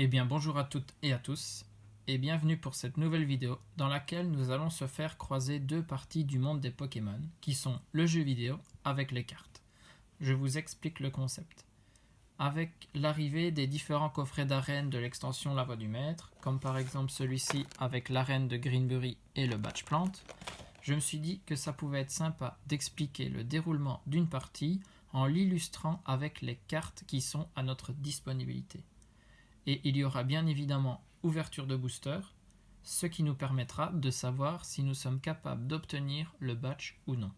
Eh bien bonjour à toutes et à tous et bienvenue pour cette nouvelle vidéo dans laquelle nous allons se faire croiser deux parties du monde des Pokémon qui sont le jeu vidéo avec les cartes. Je vous explique le concept. Avec l'arrivée des différents coffrets d'arène de l'extension La Voix du Maître, comme par exemple celui-ci avec l'arène de Greenbury et le badge plante, je me suis dit que ça pouvait être sympa d'expliquer le déroulement d'une partie en l'illustrant avec les cartes qui sont à notre disponibilité. Et il y aura bien évidemment ouverture de booster, ce qui nous permettra de savoir si nous sommes capables d'obtenir le badge ou non.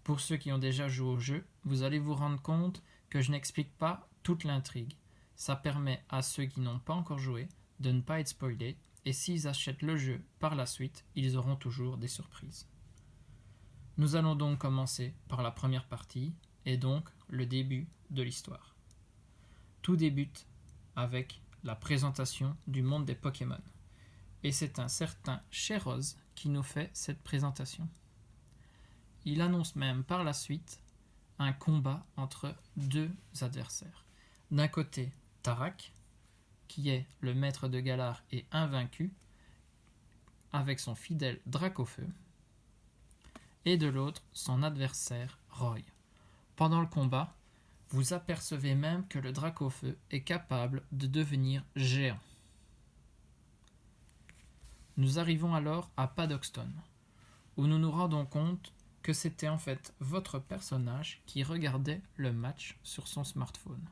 Pour ceux qui ont déjà joué au jeu, vous allez vous rendre compte que je n'explique pas toute l'intrigue. Ça permet à ceux qui n'ont pas encore joué de ne pas être spoilés, et s'ils achètent le jeu par la suite, ils auront toujours des surprises. Nous allons donc commencer par la première partie, et donc le début de l'histoire. Tout débute avec la présentation du monde des Pokémon. Et c'est un certain Cheroz qui nous fait cette présentation. Il annonce même par la suite un combat entre deux adversaires. D'un côté, Tarak, qui est le maître de Galar et invaincu, avec son fidèle Dracofeu, et de l'autre, son adversaire, Roy. Pendant le combat, vous apercevez même que le Dracofeu est capable de devenir géant. Nous arrivons alors à Paddockstone, où nous nous rendons compte que c'était en fait votre personnage qui regardait le match sur son smartphone.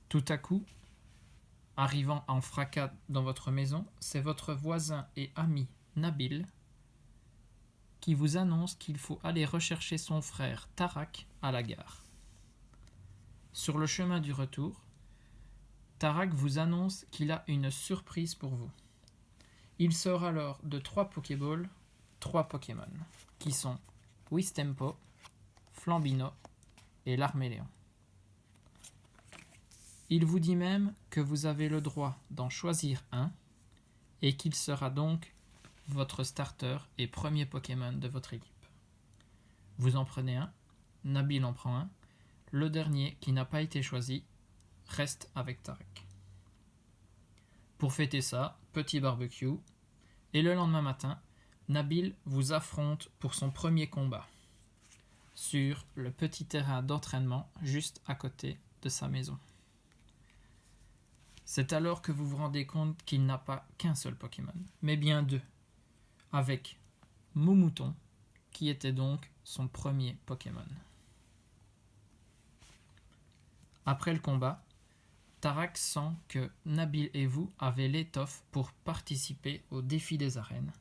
Tout à coup, arrivant en fracas dans votre maison, c'est votre voisin et ami Nabil qui vous annonce qu'il faut aller rechercher son frère Tarak à la gare. Sur le chemin du retour, Tarak vous annonce qu'il a une surprise pour vous. Il sort alors de 3 Pokéballs, 3 Pokémon, qui sont Wistempo, Flambino et l'Arméléon. Il vous dit même que vous avez le droit d'en choisir un et qu'il sera donc votre starter et premier Pokémon de votre équipe. Vous en prenez un, Nabil en prend un, le dernier qui n'a pas été choisi reste avec Tarak. Pour fêter ça, petit barbecue, et le lendemain matin, Nabil vous affronte pour son premier combat sur le petit terrain d'entraînement juste à côté de sa maison. C'est alors que vous vous rendez compte qu'il n'a pas qu'un seul Pokémon, mais bien 2, avec Moumouton, qui était donc son premier Pokémon. Après le combat, Tarak sent que Nabil et vous avez l'étoffe pour participer au défi des arènes,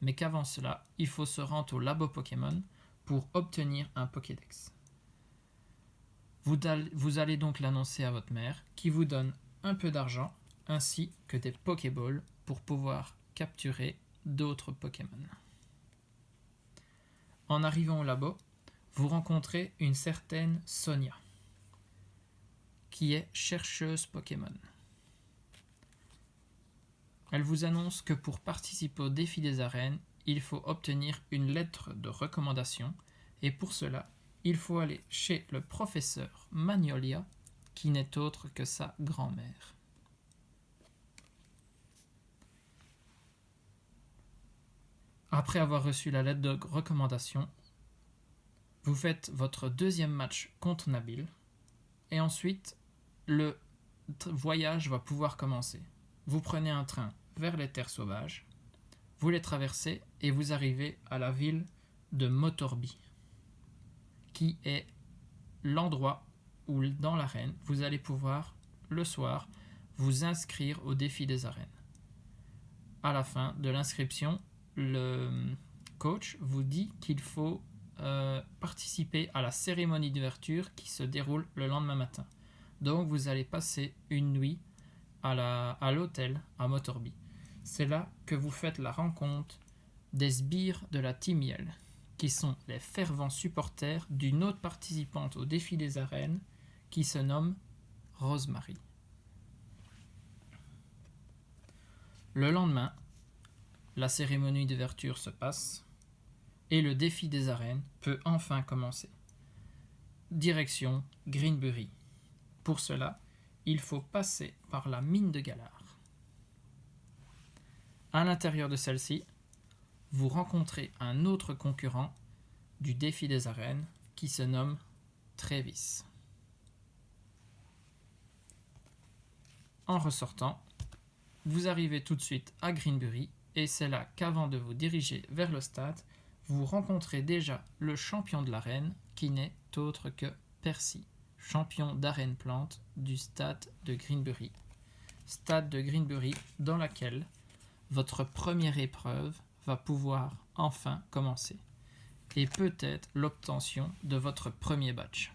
mais qu'avant cela, il faut se rendre au labo Pokémon pour obtenir un Pokédex. Vous allez donc l'annoncer à votre mère, qui vous donne un peu d'argent ainsi que des Pokéballs pour pouvoir capturer d'autres Pokémon. En arrivant au labo, vous rencontrez une certaine Sonia, qui est chercheuse Pokémon. Elle vous annonce que pour participer au défi des arènes, il faut obtenir une lettre de recommandation et pour cela, il faut aller chez le professeur Magnolia, qui n'est autre que sa grand-mère. Après avoir reçu la lettre de recommandation, vous faites votre deuxième match contre Nabil et ensuite le voyage va pouvoir commencer. Vous prenez un train vers les terres sauvages, vous les traversez et vous arrivez à la ville de Motorby, qui est l'endroit où dans l'arène vous allez pouvoir le soir vous inscrire au défi des arènes. À la fin de l'inscription, le coach vous dit qu'il faut participer à la cérémonie d'ouverture qui se déroule le lendemain matin. Donc vous allez passer une nuit à l'hôtel à Motorby. C'est là que vous faites la rencontre des sbires de la Team Yell, qui sont les fervents supporters d'une autre participante au défi des arènes qui se nomme Rosemary. Le lendemain, la cérémonie d'ouverture se passe et le défi des arènes peut enfin commencer. Direction Greenbury. Pour cela, il faut passer par la mine de Galar. À l'intérieur de celle-ci, vous rencontrez un autre concurrent du défi des arènes qui se nomme Trévis. En ressortant, vous arrivez tout de suite à Greenbury et c'est là qu'avant de vous diriger vers le stade, vous rencontrez déjà le champion de l'arène qui n'est autre que Percy, champion d'arène plante du stade de Greenbury. Stade de Greenbury dans laquelle votre première épreuve va pouvoir enfin commencer et peut-être l'obtention de votre premier badge.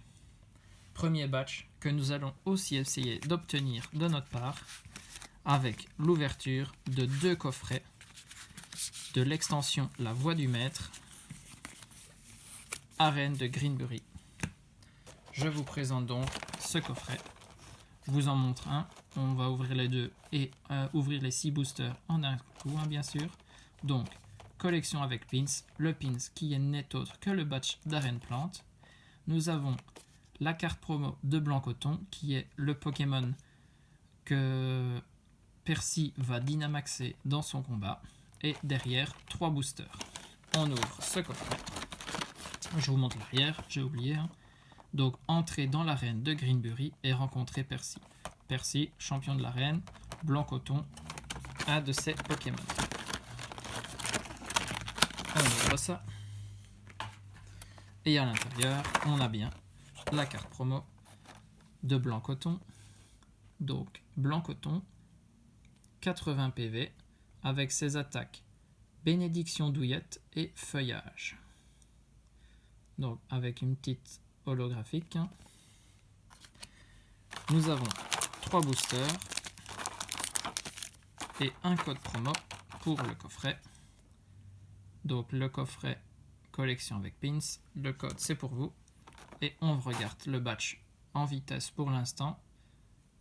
Premier badge que nous allons aussi essayer d'obtenir de notre part avec l'ouverture de 2 coffrets de l'extension La Voix du Maître, Arène de Greenbury. Je vous présente donc ce coffret. Je vous en montre un. On va ouvrir les 2 et ouvrir les 6 boosters en un coup, bien sûr. Donc, collection avec pins. Le pins qui n'est autre que le badge d'Arène Plante. Nous avons la carte promo de Blanc-Coton qui est le Pokémon que Percy va dynamaxer dans son combat. Et derrière, 3 boosters. On ouvre ce coffret. Je vous montre l'arrière, j'ai oublié. Donc, entrer dans l'arène de Greenbury et rencontrer Percy. Percy, champion de l'arène, Blanc-Coton, un de ses Pokémon. On ouvre ça. Et à l'intérieur, on a bien la carte promo de Blanc-Coton. Donc, Blanc-Coton, 80 PV, avec ses attaques Bénédiction Douillette et Feuillage. Donc, avec une petite holographique. Nous avons 3 boosters et un code promo pour le coffret. Donc, le coffret collection avec pins. Le code, c'est pour vous. Et on regarde le badge en vitesse pour l'instant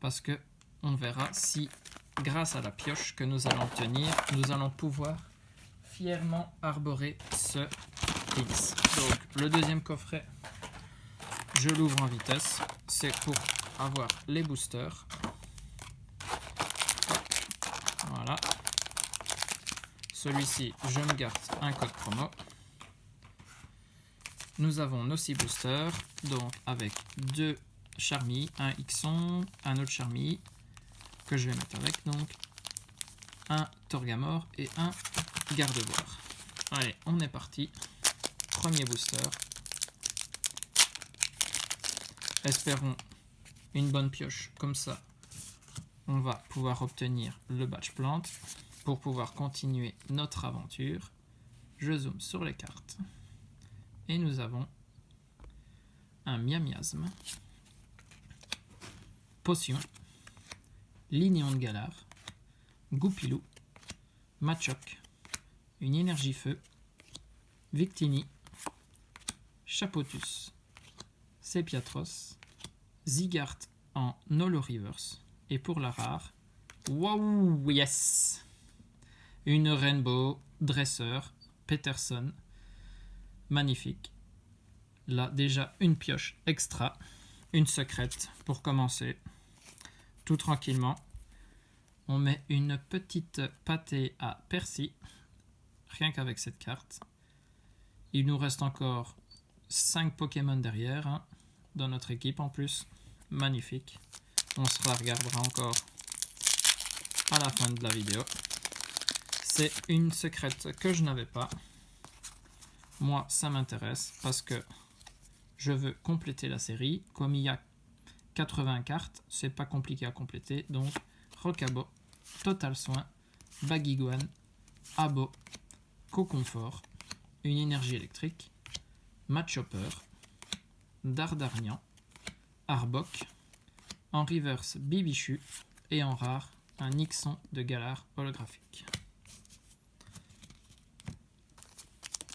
parce que on verra si, grâce à la pioche que nous allons obtenir, nous allons pouvoir fièrement arborer ce pins. Donc, le deuxième coffret, je l'ouvre en vitesse. C'est pour avoir les boosters. Voilà. Celui-ci, je me garde un code promo. Nous avons nos 6 boosters, donc avec 2 Charmy, un Ixon, un autre Charmy, que je vais mettre avec, donc un Torgamore et un Gardevoir. Allez, on est parti. Premier booster. Espérons une bonne pioche, comme ça on va pouvoir obtenir le badge plante pour pouvoir continuer notre aventure. Je zoome sur les cartes. Et nous avons un Miamiasme, Potion, Lignon de Galar, Goupilou, Machoc, une énergie feu, Victini, Chapotus, Sepiatros, Zigart en Holo Reverse. Et pour la rare, wow, yes! Une Rainbow Dresseur, Peterson, magnifique. Là, déjà une pioche extra, une secrète pour commencer. Tout tranquillement, on met une petite pâtée à Percy, rien qu'avec cette carte. Il nous reste encore 5 Pokémon derrière, dans notre équipe en plus. Magnifique. On se la regardera encore à la fin de la vidéo. C'est une secrète que je n'avais pas. Moi, ça m'intéresse parce que je veux compléter la série. Comme il y a 80 cartes, c'est pas compliqué à compléter. Donc, Rocabo, Total Soin, Baguiguan, Abo, Coconfort, une énergie électrique, Machopper, Dardarnian, Arbok, en reverse Bibichu et en rare un Nixon de Galar holographique.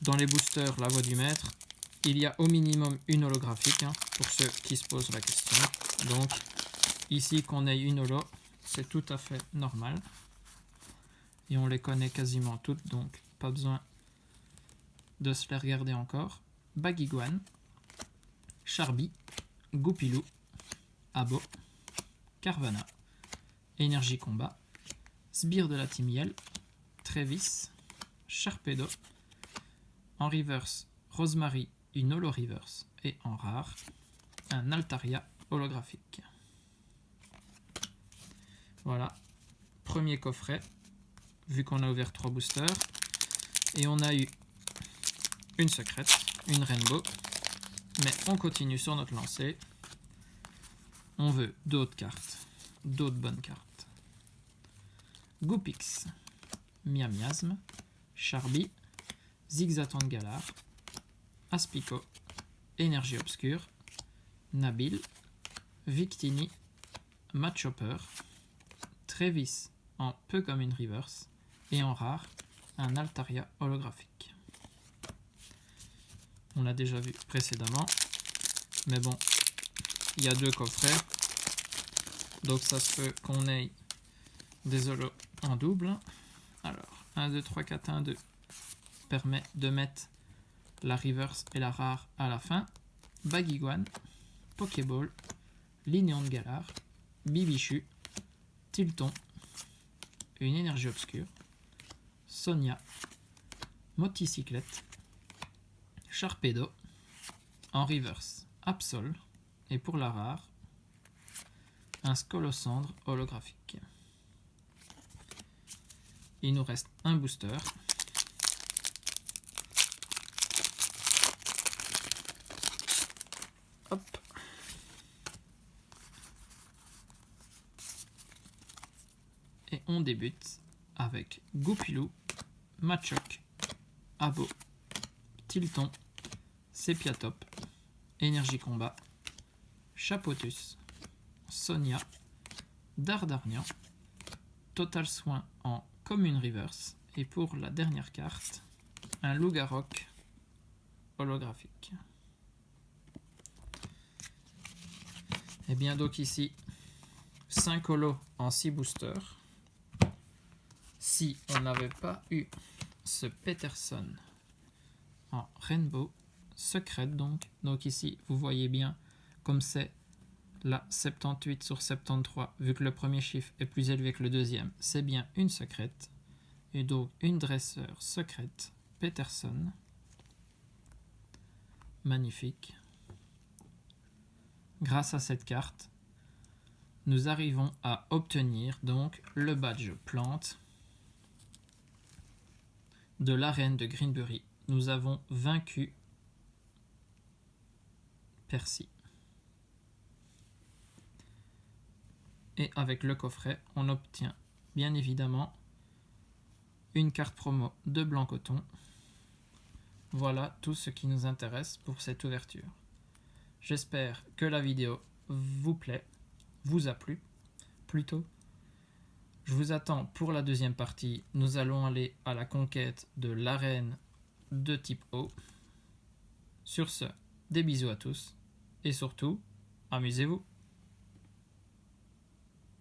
Dans les boosters La Voix du Maître, il y a au minimum une holographique, pour ceux qui se posent la question. Donc ici qu'on ait une holo, c'est tout à fait normal. Et on les connaît quasiment toutes, donc pas besoin de se les regarder encore. Baguiguan, Charby, Goupilou, Abo, Carvana, Énergie Combat, Sbire de la Team Yell, Trevis, Sharpedo, en reverse Rosemary, une holo reverse, et en rare, un Altaria holographique. Voilà, premier coffret, vu qu'on a ouvert 3 boosters, et on a eu une secrète, une rainbow, mais on continue sur notre lancée. On veut d'autres cartes, d'autres bonnes cartes. Goopix, Miamiasme, Charby, Zigzaton Galar, Aspico, Énergie Obscure, Nabil, Victini, Matchopper, Trevis en peu comme une reverse, et en rare, un Altaria holographique. On l'a déjà vu précédemment, mais bon, il y a 2 coffrets, donc ça se peut qu'on ait des holos en double. Alors, 1, 2, 3, 4, 1, 2 permet de mettre la reverse et la rare à la fin. Baguiguane, Pokéball, Lignon de Galar, Bibichu, Tilton, une Énergie Obscure, Sonia, Moticyclette, Sharpedo, en reverse Absol, et pour la rare, un Scolosandre holographique. Il nous reste un booster. Hop. Et on débute avec Goupilou, Machoc, Abo, Tilton, Sepiatop, Énergie Combat, Chapotus, Sonia, Dardarnian, Total Soin en Commune Reverse, et pour la dernière carte, un Lougarok holographique. Et bien donc ici, 5 holos en 6 boosters. Si on n'avait pas eu ce Peterson en Rainbow secrète, donc ici vous voyez bien comme c'est la 78 sur 73, vu que le premier chiffre est plus élevé que le deuxième, c'est bien une secrète, et donc une dresseur secrète Peterson, magnifique. Grâce à cette carte, nous arrivons à obtenir donc le badge plante de l'arène de Greenbury. Nous avons vaincu Percy. Et avec le coffret, on obtient bien évidemment une carte promo de Blanc Coton. Voilà tout ce qui nous intéresse pour cette ouverture. J'espère que la vidéo vous plaît, vous a plu plutôt. Je vous attends pour la deuxième partie. Nous allons aller à la conquête de l'arène de type O. Sur ce, des bisous à tous et surtout, amusez-vous.